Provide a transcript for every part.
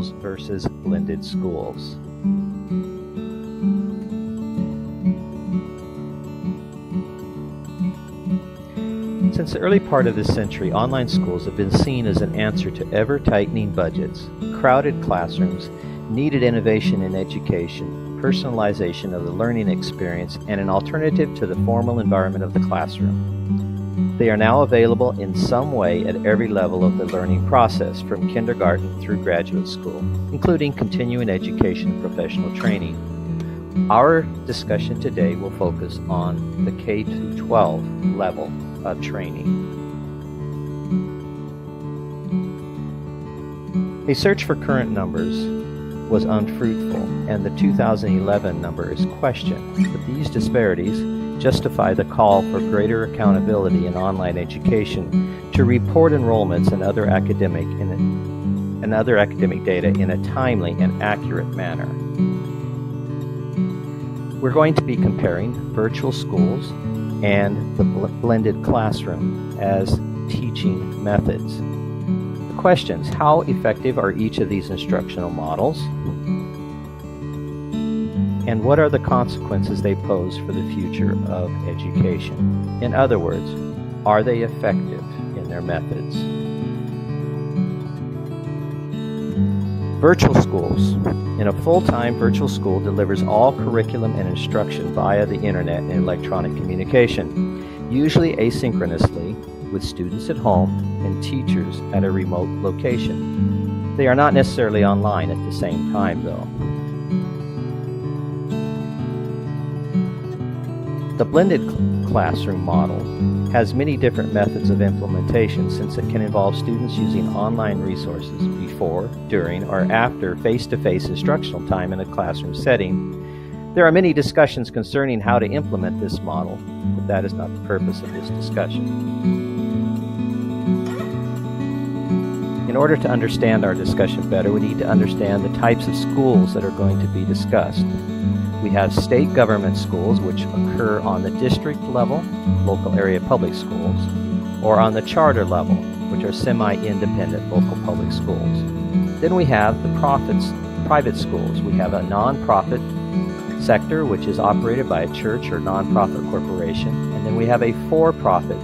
schools versus blended schools. Since the early part of this century, online schools have been seen as an answer to ever-tightening budgets, crowded classrooms, needed innovation in education, personalization of the learning experience, and an alternative to the formal environment of the classroom. They are now available in some way at every level of the learning process, from kindergarten through graduate school, including continuing education and professional training. Our discussion today will focus on the K-12 level of training. A search for current numbers was unfruitful, and the 2011 number is questioned, but these disparities justify the call for greater accountability in online education to report enrollments and other academic data in a timely and accurate manner. We're going to be comparing virtual schools and the blended classroom as teaching methods. The questions: how effective are each of these instructional models? And what are the consequences they pose for the future of education? In other words, are they effective in their methods? Virtual schools. In a full-time virtual school delivers all curriculum and instruction via the internet and electronic communication, usually asynchronously with students at home and teachers at a remote location. They are not necessarily online at the same time, though. The blended classroom model has many different methods of implementation, since it can involve students using online resources before, during, or after face-to-face instructional time in a classroom setting. There are many discussions concerning how to implement this model, but that is not the purpose of this discussion. In order to understand our discussion better, we need to understand the types of schools that are going to be discussed. We have state government schools, which occur on the district level, local area public schools, or on the charter level, which are semi-independent local public schools. Then we have the private schools. We have a non-profit sector, which is operated by a church or non-profit corporation, and then we have a for-profit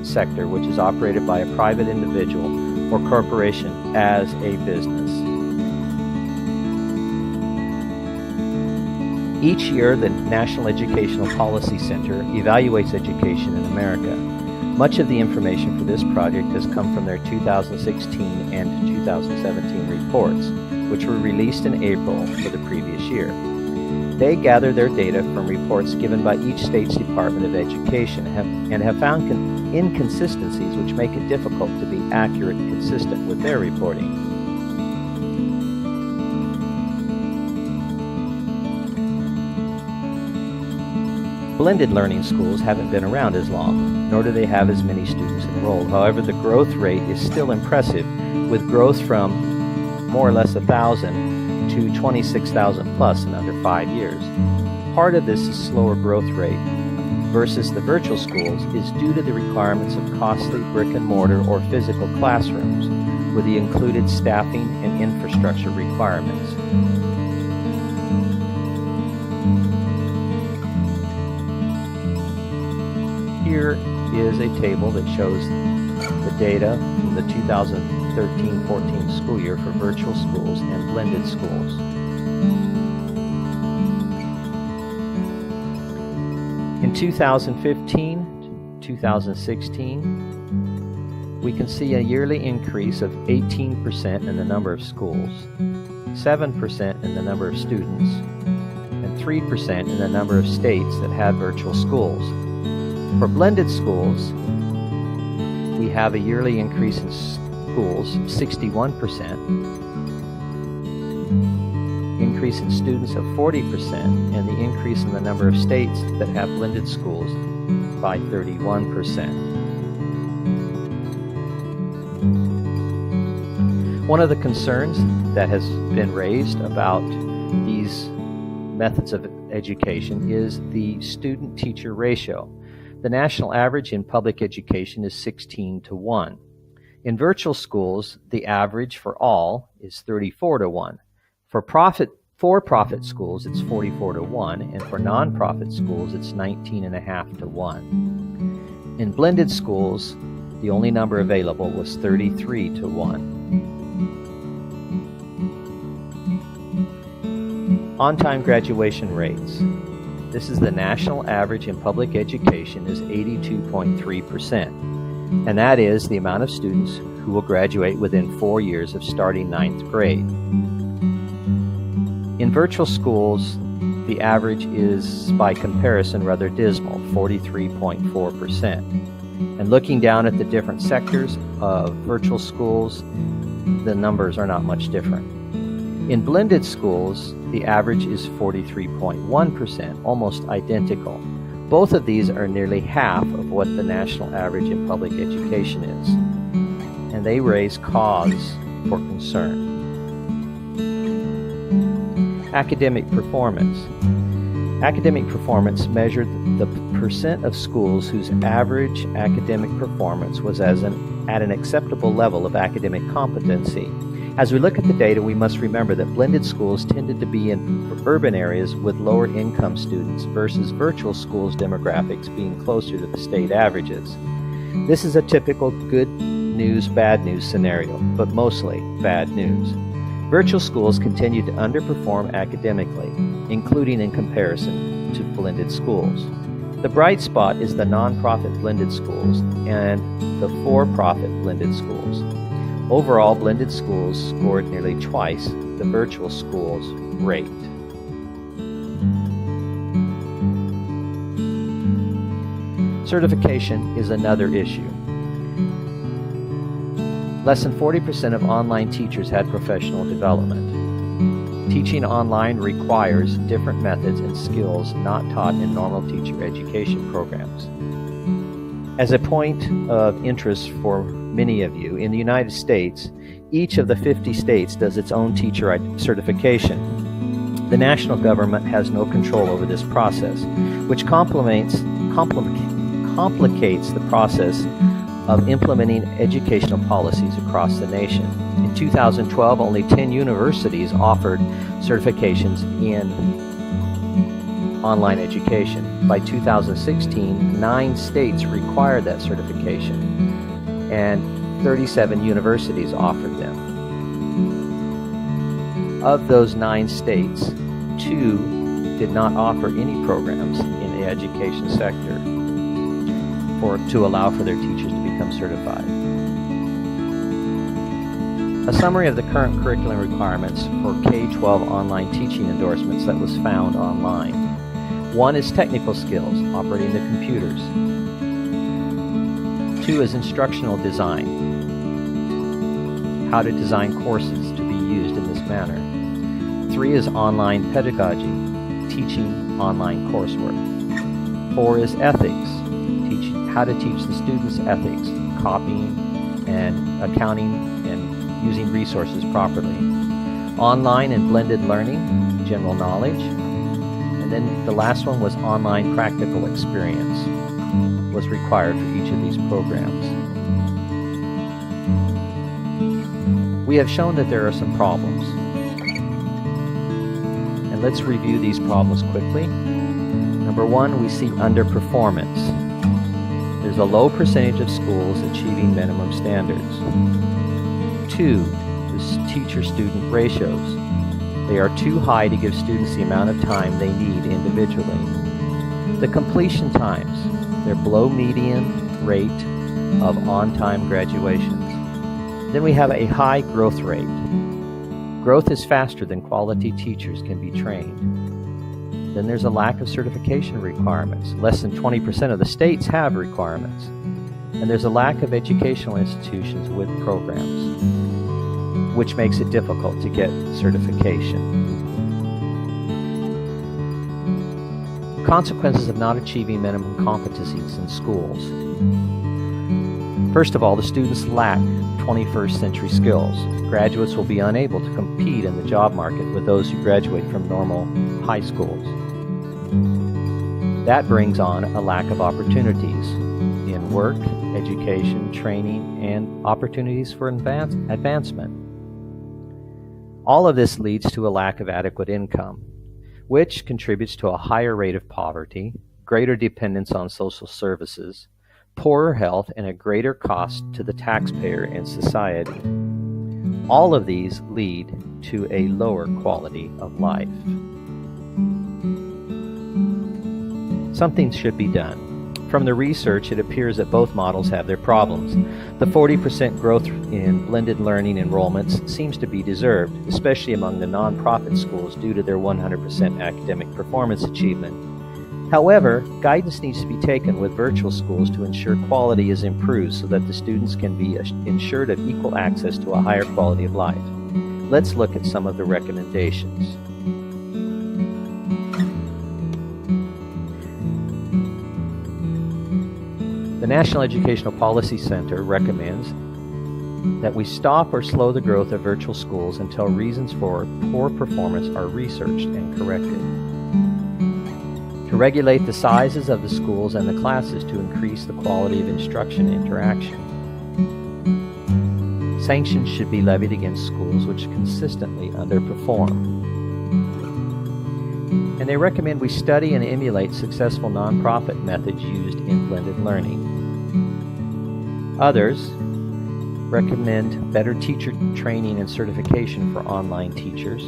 sector, which is operated by a private individual or corporation as a business. Each year, the National Educational Policy Center evaluates education in America. Much of the information for this project has come from their 2016 and 2017 reports, which were released in April for the previous year. They gather their data from reports given by each state's Department of Education and have found inconsistencies which make it difficult to be accurate and consistent with their reporting. Blended learning schools haven't been around as long, nor do they have as many students enrolled. However, the growth rate is still impressive, with growth from more or less 1,000 to 26,000 plus in under 5 years. Part of this slower growth rate versus the virtual schools is due to the requirements of costly brick and mortar or physical classrooms, with the included staffing and infrastructure requirements. Here is a table that shows the data from the 2013-14 school year for virtual schools and blended schools. In 2015 to 2016, we can see a yearly increase of 18% in the number of schools, 7% in the number of students, and 3% in the number of states that have virtual schools. For blended schools, we have a yearly increase in schools of 61%, increase in students of 40%, and the increase in the number of states that have blended schools by 31%. One of the concerns that has been raised about these methods of education is the student-teacher ratio. The national average in public education is 16 to 1. In virtual schools, the average for all is 34-1. For-profit schools, it's 44-1, and for nonprofit schools, it's 19.5-1. In blended schools, the only number available was 33-1. On-time graduation rates. This is the national average in public education is 82.3%, and that is the amount of students who will graduate within 4 years of starting 9th grade. In virtual schools, the average is, by comparison, rather dismal, 43.4%. And looking down at the different sectors of virtual schools, the numbers are not much different. In blended schools, the average is 43.1%, almost identical. Both of these are nearly half of what the national average in public education is, and they raise cause for concern. Academic performance. Academic performance measured the percent of schools whose average academic performance was at an acceptable level of academic competency. As we look at the data, we must remember that blended schools tended to be in urban areas with lower income students versus virtual schools' demographics being closer to the state averages. This is a typical good news, bad news scenario, but mostly bad news. Virtual schools continue to underperform academically, including in comparison to blended schools. The bright spot is the nonprofit blended schools and the for-profit blended schools. Overall, blended schools scored nearly twice the virtual schools' rate. Certification is another issue. Less than 40% of online teachers had professional development. Teaching online requires different methods and skills not taught in normal teacher education programs. As a point of interest for many of you, in the United States, each of the 50 states does its own teacher certification. The national government has no control over this process, which complicates the process of implementing educational policies across the nation. In 2012, only 10 universities offered certifications in online education. By 2016, 9 states required that certification, and 37 universities offered them. Of those 9 states, 2 did not offer any programs in the education sector to allow for their teachers to become certified. A summary of the current curriculum requirements for K-12 online teaching endorsements that was found online. 1 is technical skills, operating the computers. 2 is instructional design, how to design courses to be used in this manner. 3 is online pedagogy, teaching online coursework. 4 is ethics, how to teach the students ethics, copying and accounting and using resources properly. Online and blended learning, general knowledge. And then the last one was online practical experience was required for each of these programs. We have shown that there are some problems. And let's review these problems quickly. Number 1, we see underperformance. There's a low percentage of schools achieving minimum standards. 2 is teacher-student ratios. They are too high to give students the amount of time they need individually. The completion times, they're below median rate of on-time graduations. Then we have a high growth rate. Growth is faster than quality teachers can be trained. Then there's a lack of certification requirements. Less than 20% of the states have requirements. And there's a lack of educational institutions with programs, which makes it difficult to get certification. Consequences of not achieving minimum competencies in schools. First of all, the students lack 21st century skills. Graduates will be unable to compete in the job market with those who graduate from normal high schools. That brings on a lack of opportunities in work, education, training, and opportunities for advancement. All of this leads to a lack of adequate income, which contributes to a higher rate of poverty, greater dependence on social services, poorer health, and a greater cost to the taxpayer and society. All of these lead to a lower quality of life. Something should be done. From the research, it appears that both models have their problems. The 40% growth in blended learning enrollments seems to be deserved, especially among the nonprofit schools due to their 100% academic performance achievement. However, guidance needs to be taken with virtual schools to ensure quality is improved so that the students can be ensured of equal access to a higher quality of life. Let's look at some of the recommendations. The National Educational Policy Center recommends that we stop or slow the growth of virtual schools until reasons for poor performance are researched and corrected. To regulate the sizes of the schools and the classes to increase the quality of instruction and interaction. Sanctions should be levied against schools which consistently underperform. And they recommend we study and emulate successful nonprofit methods used in blended learning. Others recommend better teacher training and certification for online teachers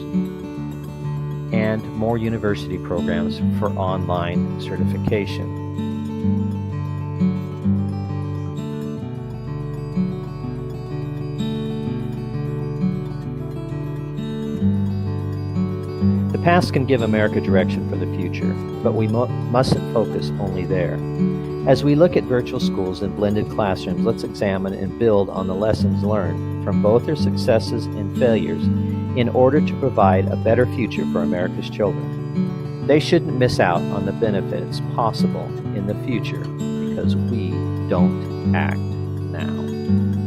and more university programs for online certification. The past can give America direction for the future, but we mustn't focus only there. As we look at virtual schools and blended classrooms, let's examine and build on the lessons learned from both their successes and failures in order to provide a better future for America's children. They shouldn't miss out on the benefits possible in the future because we don't act now.